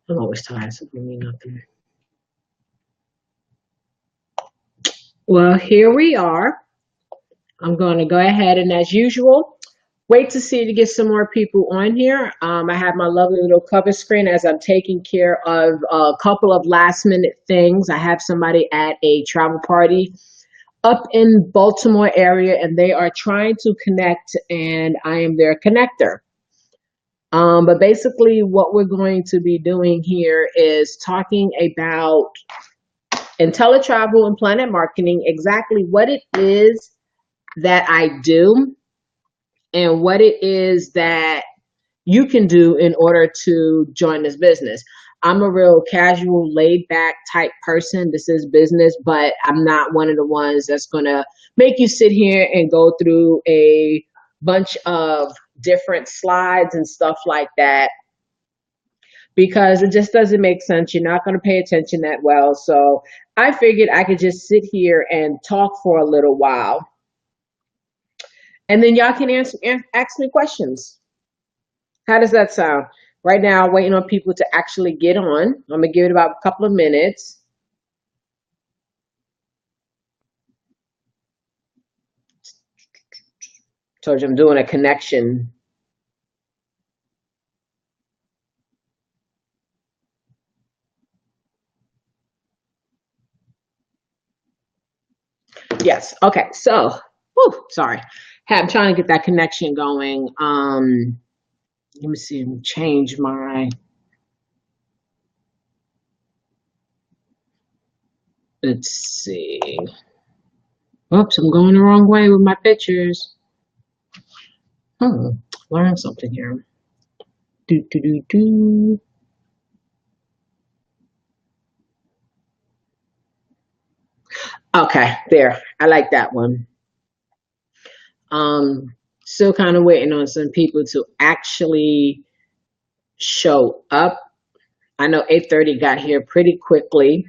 I'm always tired, so give me nothing. Well, here we are. I'm going to go ahead and, as usual, wait to see to get some more people on here. I have my lovely little cover screen as I'm taking care of a couple of last minute things. I have somebody at a travel party up in Baltimore area, and they are trying to connect, and I am their connector. But basically, what we're going to be doing here is talking about IntelliTravel and Planet Marketing, exactly what it is that I do and what it is that you can do in order to join this business. I'm a real casual, laid back type person. This is business, but I'm not one of the ones that's going to make you sit here and go through a bunch of different slides and stuff like that because it just doesn't make sense. You're not going to pay attention that well. So I figured I could just sit here and talk for a little while, and then y'all can ask me questions. How does that sound? Right now, waiting on people to actually get on. I'm going to give it about a couple of minutes. Told you I'm doing a connection. Yes. Okay. So, sorry. I'm trying to get that connection going. Let me see. Change my. Let's see. Oops, I'm going the wrong way with my pictures. Learn something here. Do do do do. Okay, there. I like that one. Um, Still kind of waiting on some people to actually show up. I know 8:30 got here pretty quickly.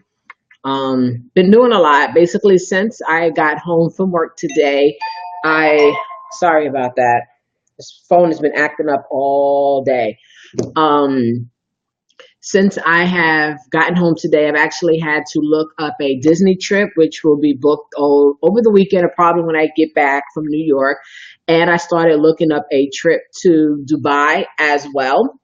Been doing a lot. Basically, since I got home from work today, I sorry about that. This phone has been acting up all day. Um, since I have gotten home today, I've actually had to look up a Disney trip, which will be booked over the weekend or probably when I get back from New York. And I started looking up a trip to Dubai as well,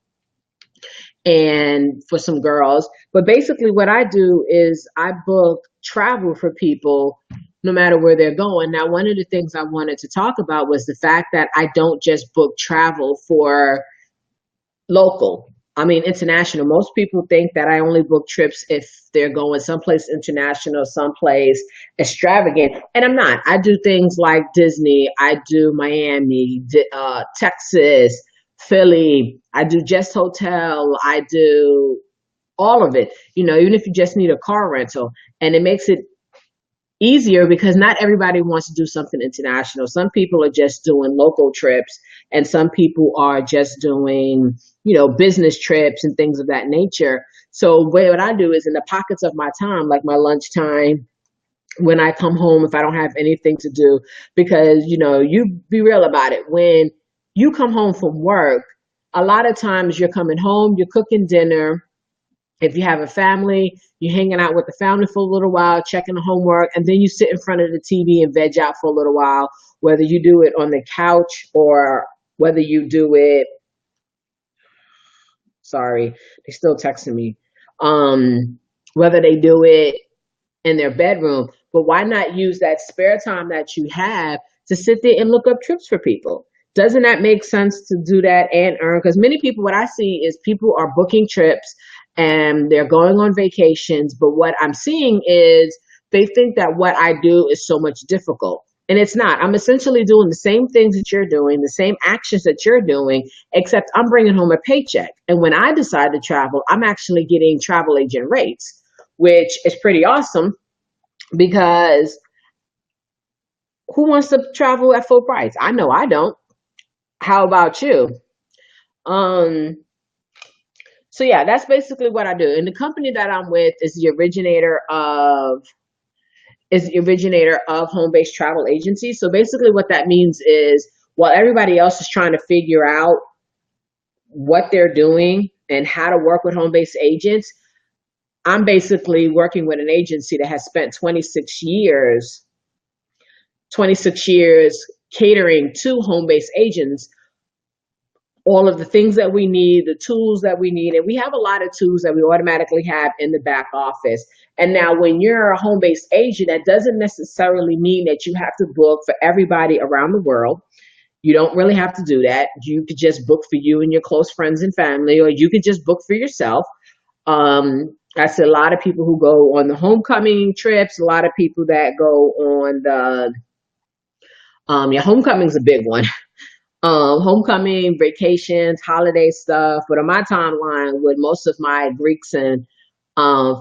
and for some girls. But basically, what I do is I book travel for people no matter where they're going. Now, one of the things I wanted to talk about was the fact that I don't just book travel for local. I mean, international. Most people think that I only book trips if they're going someplace international, someplace extravagant. And I'm not. I do things like Disney, I do Miami, Texas, Philly, I do just hotel, I do all of it, even if you just need a car rental. And it makes it easier because not everybody wants to do something international. Some people are just doing local trips, and some people are just doing, business trips and things of that nature. So what I do is in the pockets of my time, like my lunchtime, when I come home, if I don't have anything to do, because, you be real about it. When you come home from work, a lot of times you're coming home, you're cooking dinner. If you have a family, you're hanging out with the family for a little while, checking the homework, and then you sit in front of the TV and veg out for a little while, whether you do it on the couch or whether you do it, sorry, they're still texting me, whether they do it in their bedroom. But why not use that spare time that you have to sit there and look up trips for people? Doesn't that make sense to do that and earn? Because many people, what I see is people are booking trips and they're going on vacations. But what I'm seeing is they think that what I do is so much difficult. And it's not. I'm essentially doing the same things that you're doing, the same actions that you're doing, except I'm bringing home a paycheck. And when I decide to travel, I'm actually getting travel agent rates, which is pretty awesome because who wants to travel at full price? I know I don't. How about you? Um, so yeah, that's basically what I do. And the company that I'm with is the originator of home-based travel agencies. So basically what that means is while everybody else is trying to figure out what they're doing and how to work with home-based agents, I'm basically working with an agency that has spent 26 years catering to home-based agents all of the things that we need, the tools that we need. And we have a lot of tools that we automatically have in the back office. And now when you're a home-based agent, that doesn't necessarily mean that you have to book for everybody around the world. You don't really have to do that. You could just book for you and your close friends and family, or you could just book for yourself. I see a lot of people who go on the homecoming trips, a lot of people that go on the, yeah, homecoming's a big one. Homecoming, vacations, holiday stuff. But on my timeline, with most of my Greeks and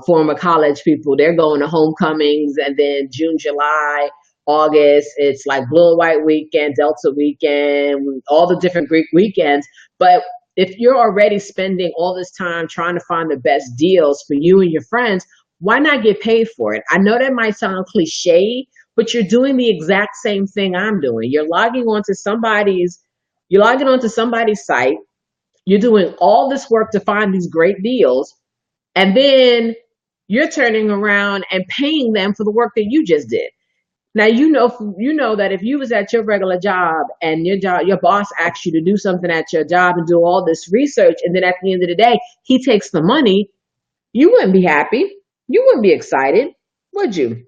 former college people, they're going to homecomings, and then June, July, August, it's like Blue and White weekend, Delta weekend, all the different Greek weekends. But if you're already spending all this time trying to find the best deals for you and your friends, why not get paid for it? I know that might sound cliche, but you're doing the exact same thing I'm doing. You're logging onto somebody's site, you're doing all this work to find these great deals, and then you're turning around and paying them for the work that you just did. Now you know that if you was at your regular job and your boss asked you to do something at your job and do all this research, and then at the end of the day he takes the money, you wouldn't be happy. You wouldn't be excited, would you?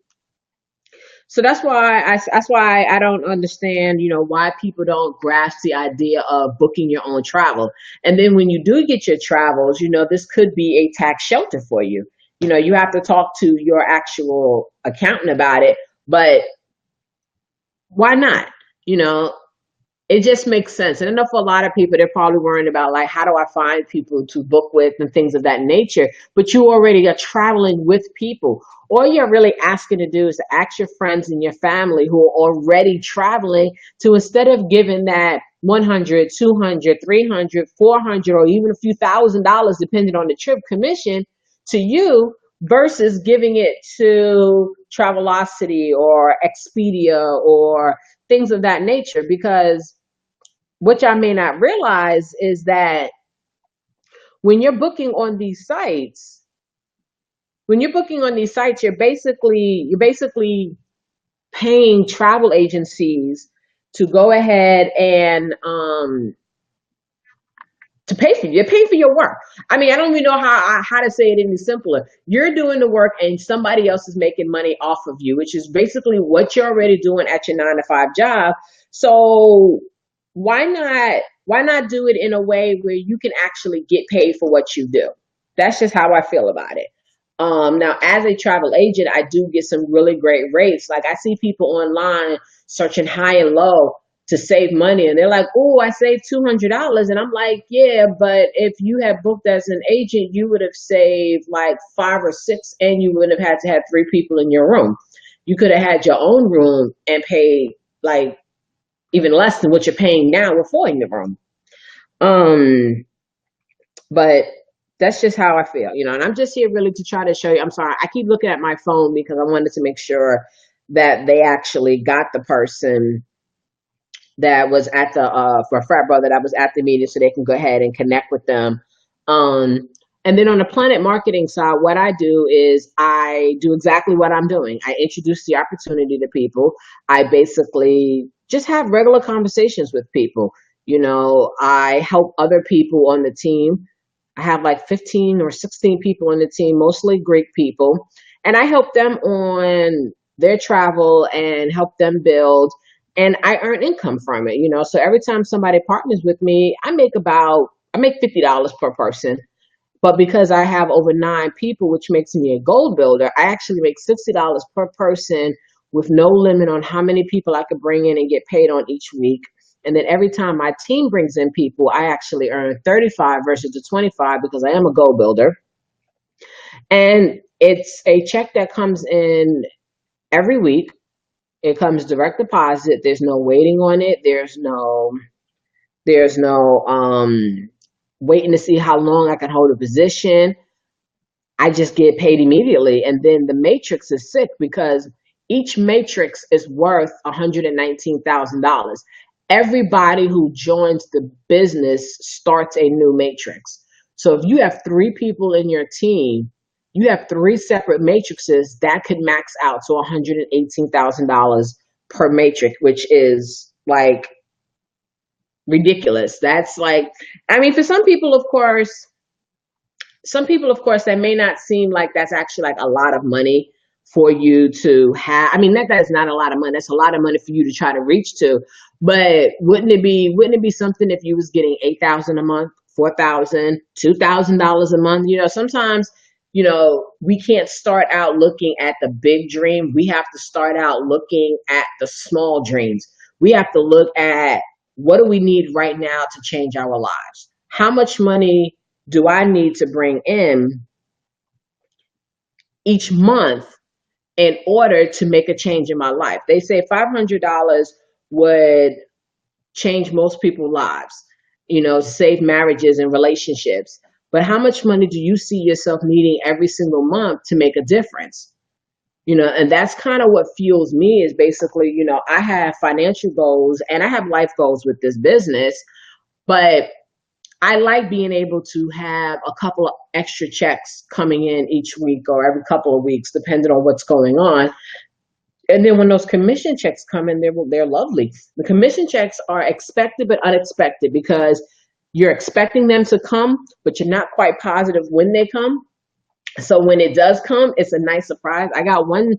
So that's why I don't understand, why people don't grasp the idea of booking your own travel. And then when you do get your travels, this could be a tax shelter for you. You have to talk to your actual accountant about it, but why not? You know, it just makes sense. And I know for a lot of people, they're probably worrying about, like, how do I find people to book with and things of that nature? But you already are traveling with people. All you're really asking to do is to ask your friends and your family who are already traveling to, instead of giving that 100, 200, 300, 400, or even a few $1,000s, depending on the trip, commission to you, versus giving it to Travelocity or Expedia or things of that nature. Because what y'all may not realize is that when you're booking on these sites, you're basically paying travel agencies to go ahead and to pay for you. You're paying for your work. I mean, I don't even know how to say it any simpler. You're doing the work and somebody else is making money off of you, which is basically what you're already doing at your 9 to 5 job. So why not do it in a way where you can actually get paid for what you do? That's just how I feel about it. Now, as a travel agent, I do get some really great rates. Like, I see people online searching high and low to save money, and they're like, "Oh, I saved $200," and I'm like, "Yeah, but if you had booked as an agent, you would have saved like 5 or 6, and you wouldn't have had to have 3 people in your room. You could have had your own room and paid like even less than what you're paying now with 4 in the room." Um, but that's just how I feel, and I'm just here really to try to show you. I'm sorry, I keep looking at my phone because I wanted to make sure that they actually got the person that was at the for a frat brother that was at the meeting, so they can go ahead and connect with them. Um, and then on the Planet Marketing side, what I do is I do exactly what I'm doing. I introduce the opportunity to people. I basically just have regular conversations with people. I help other people on the team. I have like 15 or 16 people on the team, mostly Greek people, and I help them on their travel and help them build, and I earn income from it. So every time somebody partners with me, I make $50 per person. But because I have over 9 people, which makes me a gold builder, I actually make $60 per person with no limit on how many people I could bring in and get paid on each week. And then every time my team brings in people, I actually earn 35 versus the 25 because I am a gold builder. And it's a check that comes in every week. It comes direct deposit. There's no waiting on it. There's no waiting to see how long I can hold a position. I just get paid immediately. And then the matrix is sick because each matrix is worth $119,000. Everybody who joins the business starts a new matrix. So if you have three people in your team, you have three separate matrices that could max out to $118,000 per matrix, which is like ridiculous. That's like, I mean, for some people, of course, that may not seem like that's actually like a lot of money for you to have. I mean, that is not a lot of money. That's a lot of money for you to try to reach to. But wouldn't it be something if you was getting 8,000 a month, 4,000, $2,000 a month? You know, sometimes, you know, we can't start out looking at the big dream. We have to start out looking at the small dreams. We have to look at what do we need right now to change our lives? How much money do I need to bring in each month in order to make a change in my life? They say $500 would change most people's lives, you know, save marriages and relationships. But how much money do you see yourself needing every single month to make a difference? You know, and that's kind of what fuels me is basically, you know, I have financial goals and I have life goals with this business, but I like being able to have a couple of extra checks coming in each week or every couple of weeks, depending on what's going on. And then when those commission checks come in, they're lovely. The commission checks are expected but unexpected because you're expecting them to come, but you're not quite positive when they come. So when it does come, it's a nice surprise. I got one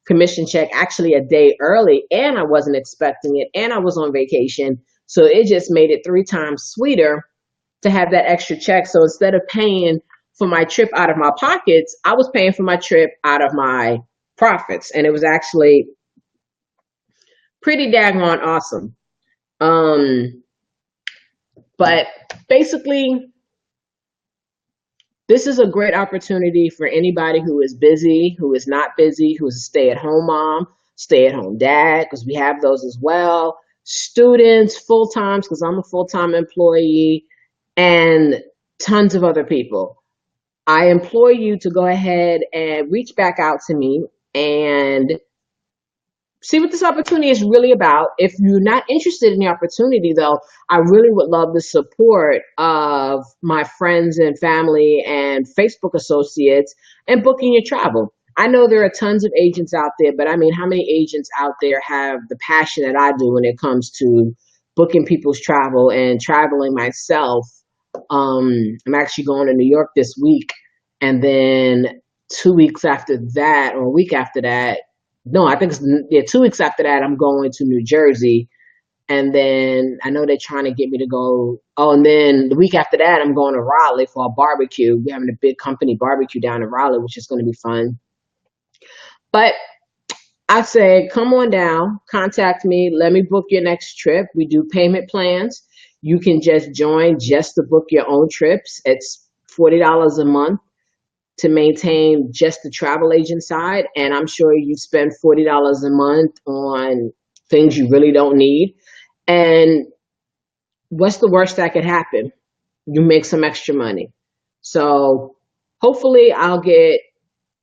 commission check actually a day early, and I wasn't expecting it, and I was on vacation. So it just made it 3 times sweeter to have that extra check. So instead of paying for my trip out of my pockets, I was paying for my trip out of my profits. And it was actually pretty daggone awesome. But basically, this is a great opportunity for anybody who is busy, who is not busy, who is a stay-at-home mom, stay-at-home dad, because we have those as well. Students, full-times, because I'm a full-time employee, and tons of other people. I implore you to go ahead and reach back out to me and see what this opportunity is really about. If you're not interested in the opportunity, though, I really would love the support of my friends and family and Facebook associates and booking your travel. I know there are tons of agents out there, but I mean, how many agents out there have the passion that I do when it comes to booking people's travel and traveling myself? I'm actually going to New York this week, and then 2 weeks after that, or a week after that, no, I think it's, yeah, 2 weeks after that, I'm going to New Jersey. And then I know they're trying to get me to go. Oh, and then the week after that, I'm going to Raleigh for a barbecue. We're having a big company barbecue down in Raleigh, which is going to be fun. But I say, come on down, contact me, let me book your next trip. We do payment plans. You can just join just to book your own trips. It's $40 a month to maintain just the travel agent side. And I'm sure you spend $40 a month on things you really don't need. And what's the worst that could happen? You make some extra money. So hopefully I'll get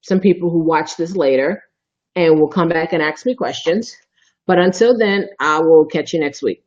some people who watch this later and will come back and ask me questions. But until then, I will catch you next week.